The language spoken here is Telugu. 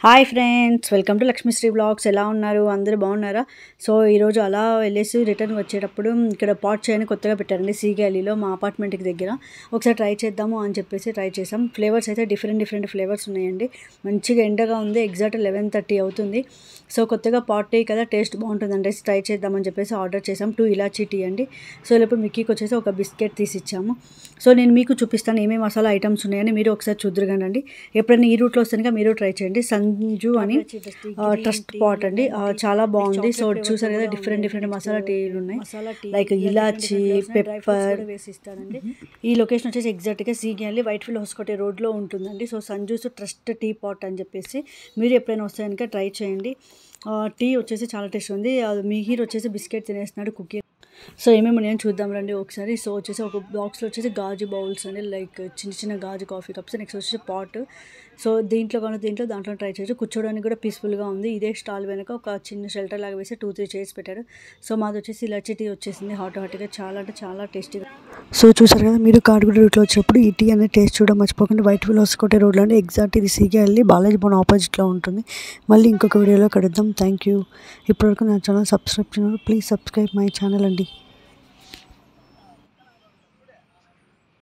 Hi friends, welcome to Lakshmisri blogs. ఎలా ఉన్నారు? అందరూ బాగున్నారా? సో ఈరోజు అలా వెళ్ళేసి రిటర్న్ వచ్చేటప్పుడు ఇక్కడ పాట్ చేయని కొత్తగా పెట్టారండి సీ గ్యాలీలో మా అపార్ట్మెంట్కి దగ్గర. ఒకసారి ట్రై చేద్దాము అని చెప్పేసి ట్రై చేసాం. ఫ్లేవర్స్ అయితే డిఫరెంట్ ఫ్లేవర్స్ ఉన్నాయండి. మంచిగా ఎండగా ఉంది. ఎగ్జాక్ట్ 11:30 అవుతుంది. సో కొత్తగా పాట్ టీ కదా, టేస్ట్ బాగుంటుందండి, ట్రై చేద్దామని చెప్పేసి ఆర్డర్ చేసాం. 2 ఇలాచీ టీ అండి. సో ఇప్పుడు మిక్కీకి వచ్చేసి ఒక బిస్కెట్ తీసి ఇచ్చాము. సో నేను మీకు చూపిస్తాను ఏమేమి మసాలా ఐటమ్స్ ఉన్నాయని, మీరు ఒకసారి చూద్దరుగానండి. ఎప్పుడైనా ఈ రూట్లో వస్తే మీరు ట్రై చేయండి. సంజు అని ట్రస్ట్ పాట్ అండి, చాలా బాగుంది. సో చూసారు కదా, డిఫరెంట్ మసాలా టీలు ఉన్నాయి, లైక్ ఇలాచీ, పెప్పర్ వేసిస్తాడండి. ఈ లొకేషన్ వచ్చేసి ఎగ్జాక్ట్గా సీ గ్యాలీ వైట్ఫీల్డ్ హౌస్కోటే రోడ్లో ఉంటుందండి. So Sanju's trust tea pot అని చెప్పేసి మీరు ఎప్పుడైనా వస్తే కనుక ట్రై చేయండి. టీ వచ్చేసి చాలా టేస్ట్ ఉంది. మిహిర్ వచ్చేసి బిస్కెట్ తినేస్తున్నాడు, కుకీ. సో ఏమేమి ఉన్నాయని చూద్దాం రండి ఒకసారి. సో వచ్చేసి ఒక బాక్స్లో వచ్చేసి గాజు బౌల్స్ అండి, లైక్ చిన్న గాజు కాఫీ కప్స్. నెక్స్ట్ వచ్చేసి పాట్. సో దాంట్లో ట్రై చేయొచ్చు. కూర్చోడానికి కూడా పీస్ఫుల్గా ఉంది. ఇదే స్టాల్ వెనక ఒక చిన్న షెల్టర్ లాగా వేసి 2-3 చైర్స్ పెట్టారు. సో మాది వచ్చేసి ఇలాచీ టీ వచ్చేసింది, హాట్గా చాలా అంటే చాలా టేస్టీగా. సో చూసారు కదా, మీరు కాడుగుడ రూట్లో వచ్చినప్పుడు ఈ టీ అనేది టేస్ట్ చూడడం మర్చిపోకుండా. వైట్ఫీల్డ్ హౌస్కోటే రోడ్లో అండి, ఎగ్జాక్ట్ ఇది సీగా వెళ్ళి బాలాజీ భవన్ ఆపోజిట్లో ఉంటుంది. మళ్ళీ ఇంకొక వీడియోలో కలుద్దాం. Thank you. ఇప్పటివరకు నా ఛానల్ సబ్స్క్రైబ్ చేయండి. ప్లీజ్ సబ్స్క్రైబ్ మై ఛానల్ అండి.